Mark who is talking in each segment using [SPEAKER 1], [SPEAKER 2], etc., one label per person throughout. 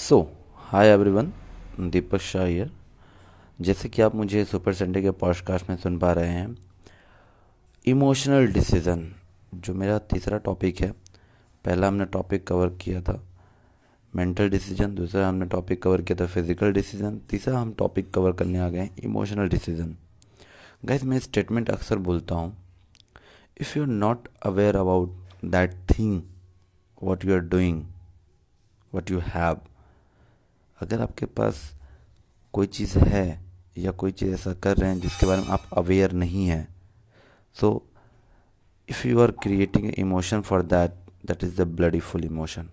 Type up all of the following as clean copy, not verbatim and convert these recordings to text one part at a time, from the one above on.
[SPEAKER 1] So hi everyone, Deepak Shah here. जैसे कि आप मुझे सुपर संडे के पॉडकास्ट में सुन पा रहे हैं, इमोशनल डिसीज़न जो मेरा तीसरा टॉपिक है। पहला हमने टॉपिक कवर किया था मेंटल डिसीजन, दूसरा हमने टॉपिक कवर किया था फिजिकल डिसीजन, तीसरा हम टॉपिक कवर करने आ गए हैं इमोशनल डिसीजन। गाइस, मैं स्टेटमेंट अक्सर बोलता हूँ, if you are not aware about that thing what you are doing, what you have, अगर आपके पास कोई चीज़ है या कोई चीज़ ऐसा कर रहे हैं जिसके बारे में आप अवेयर नहीं हैं, so if you are creating emotion for that, that is the bloody fool emotion.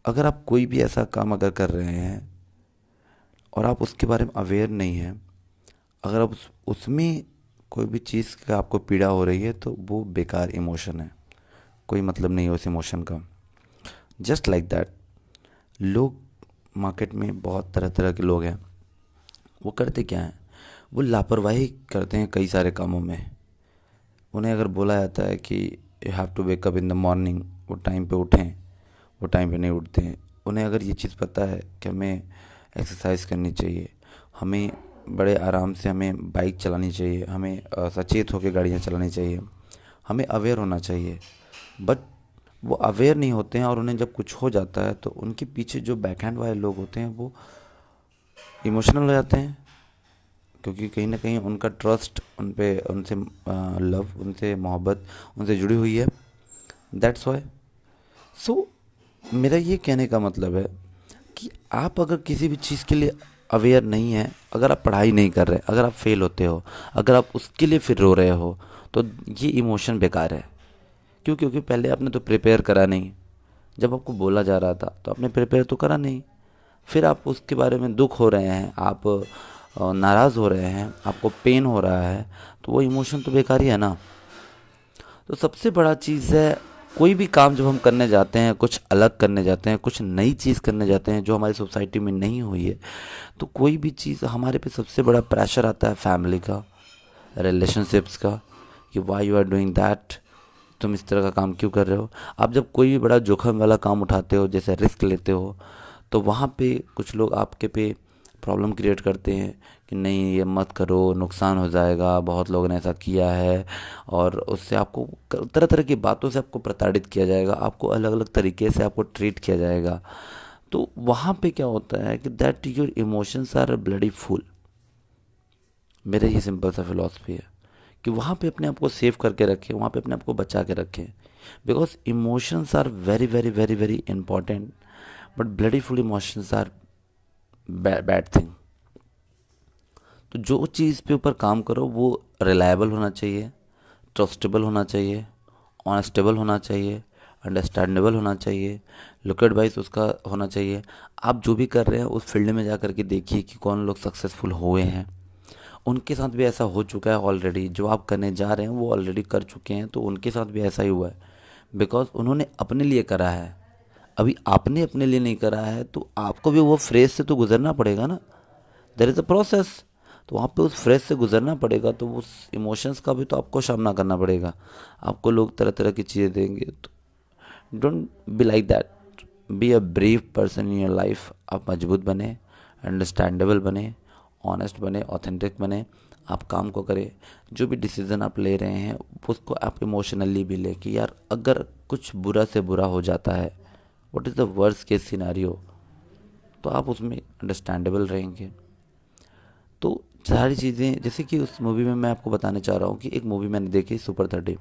[SPEAKER 1] अगर आप कोई भी ऐसा काम अगर कर रहे हैं और आप उसके बारे में अवेयर नहीं हैं, अगर आप उसमें कोई भी चीज़ का आपको पीड़ा हो रही है, तो वो बेकार इमोशन है, कोई मतलब नहीं है उस इमोशन का। जस्ट लाइक दैट, लोग मार्केट में बहुत तरह तरह के लोग हैं। वो करते क्या हैं, वो लापरवाही करते हैं कई सारे कामों में। उन्हें अगर बोला जाता है कि you have to wake up in the morning, वो टाइम पे उठें, वो टाइम पे नहीं उठते हैं। उन्हें अगर ये चीज़ पता है कि हमें एक्सरसाइज करनी चाहिए, हमें बड़े आराम से हमें बाइक चलानी चाहिए, हमें सचेत होकर गाड़ियाँ चलानी चाहिए, हमें अवेयर होना चाहिए, बट वो अवेयर नहीं होते हैं। और उन्हें जब कुछ हो जाता है तो उनके पीछे जो बैकहैंड वाले लोग होते हैं वो इमोशनल हो जाते हैं, क्योंकि कहीं ना कहीं उनका ट्रस्ट उन पे, उनसे लव, उनसे मोहब्बत उनसे जुड़ी हुई है। That's why. सो मेरा ये कहने का मतलब है कि आप अगर किसी भी चीज़ के लिए अवेयर नहीं है, अगर आप पढ़ाई नहीं कर रहे, अगर आप फेल होते हो, अगर आप उसके लिए फिर रो रहे हो, तो ये इमोशन बेकार है। क्यों? क्योंकि पहले आपने तो प्रिपेयर करा नहीं। जब आपको बोला जा रहा था तो आपने प्रिपेयर तो करा नहीं, फिर आप उसके बारे में दुख हो रहे हैं, आप नाराज़ हो रहे हैं, आपको पेन हो रहा है, तो वो इमोशन तो बेकार ही है ना। तो सबसे बड़ा चीज़ है, कोई भी काम जब हम करने जाते हैं, कुछ अलग करने जाते हैं, कुछ नई चीज़ करने जाते हैं जो हमारी सोसाइटी में नहीं हुई है, तो कोई भी चीज़ हमारे पे सबसे बड़ा प्रेशर आता है फैमिली का, रिलेशनशिप्स का, कि why you are doing that, तुम इस तरह का काम क्यों कर रहे हो। आप जब कोई भी बड़ा जोखिम वाला काम उठाते हो, जैसे रिस्क लेते हो, तो वहाँ पे कुछ लोग आपके पे प्रॉब्लम क्रिएट करते हैं कि नहीं ये मत करो, नुकसान हो जाएगा, बहुत लोगों ने ऐसा किया है, और उससे आपको तरह तरह की बातों से आपको प्रताड़ित किया जाएगा, आपको अलग अलग तरीके से आपको ट्रीट किया जाएगा। तो वहाँ पे क्या होता है कि that your emotions are bloody fool. मेरा ये सिंपल सा फिलॉसफी है कि वहाँ पे अपने आप को सेव करके रखें, वहाँ पे अपने आप को बचा के रखें, because emotions are very very very very important, but bloody fool emotions are bad thing. तो जो चीज़ पे ऊपर काम करो वो रिलायबल होना चाहिए, ट्रस्टेबल होना चाहिए, ऑनेस्टेबल होना चाहिए, अंडरस्टैंडेबल होना चाहिए, लुकेड वाइज उसका होना चाहिए। आप जो भी कर रहे हैं उस फील्ड में जा करके देखिए कि कौन लोग सक्सेसफुल हुए हैं, उनके साथ भी ऐसा हो चुका है ऑलरेडी, जो आप करने जा रहे हैं वो ऑलरेडी कर चुके हैं, तो उनके साथ भी ऐसा ही हुआ है, बिकॉज उन्होंने अपने लिए करा है। अभी आपने अपने लिए नहीं करा है, तो आपको भी वो फ्रेज से तो गुजरना पड़ेगा ना। There is a process. तो वहाँ पे उस फ्रेज से गुजरना पड़ेगा, तो उस इमोशंस का भी तो आपको सामना करना पड़ेगा। आपको लोग तरह तरह की चीज़ें देंगे, तो don't be like that. Be a brave person in your life. आप मजबूत बने, अंडरस्टैंडेबल बने, ऑनेस्ट बने, ऑथेंटिक बने, आप काम को करें। जो भी डिसीज़न आप ले रहे हैं उसको आप इमोशनली भी लें कि यार अगर कुछ बुरा से बुरा हो जाता है, what is the worst case scenario, तो आप उसमें अंडरस्टैंडेबल रहेंगे। तो सारी चीज़ें, जैसे कि उस मूवी में मैं आपको बताने चाह रहा हूँ कि एक मूवी मैंने देखी, सुपर 30।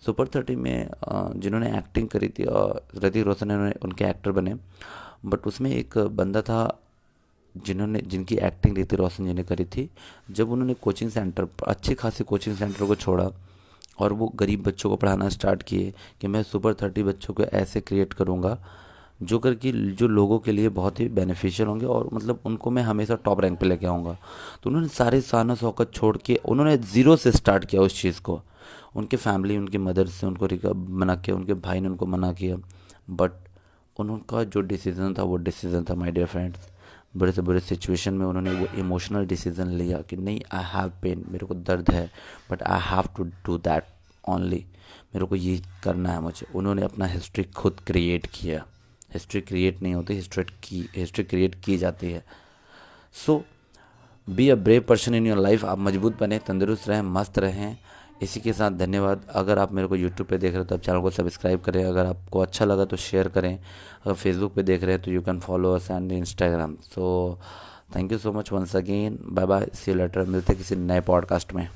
[SPEAKER 1] सुपर 30 में जिन्होंने एक्टिंग करी थी, ऋतिक रोशन ने उनके एक्टर बने, बट उसमें एक बंदा था जिनकी एक्टिंग ऋतिक रोशन जी ने करी थी। जब उन्होंने कोचिंग सेंटर, अच्छे खासे कोचिंग सेंटर को छोड़ा और वो गरीब बच्चों को पढ़ाना स्टार्ट किए कि मैं सुपर 30 बच्चों को ऐसे क्रिएट करूँगा जो कर कि जो लोगों के लिए बहुत ही बेनिफिशियल होंगे, और मतलब उनको मैं हमेशा टॉप रैंक पे लेके आऊँगा। तो उन्होंने सारे शान शौकत छोड़ के उन्होंने ज़ीरो से स्टार्ट किया उस चीज़ को। उनके फैमिली, उनकी मदर से उनको मना किया, उनके भाई ने उनको मना किया, बट उनका जो डिसीज़न था वो डिसीज़न था माय डियर फ्रेंड्स। बड़े से बड़े सिचुएशन में उन्होंने वो इमोशनल डिसीज़न लिया कि नहीं, आई हैव पेन, मेरे को दर्द है, but I have to do that only, मेरे को ये करना है मुझे। उन्होंने अपना हिस्ट्री खुद क्रिएट किया, हिस्ट्री क्रिएट नहीं होती, हिस्ट्री क्रिएट की जाती है। So be a brave person in your life. आप मजबूत बने, तंदुरुस्त रहें, मस्त रहें। इसी के साथ धन्यवाद। अगर आप मेरे को यूट्यूब पे देख रहे हो तो आप चैनल को सब्सक्राइब करें, अगर आपको अच्छा लगा तो शेयर करें, अगर फेसबुक पे देख रहे हैं तो you can follow us and Instagram. So thank you so much once again, bye bye, see you later. मिलते हैं किसी नए पॉडकास्ट में।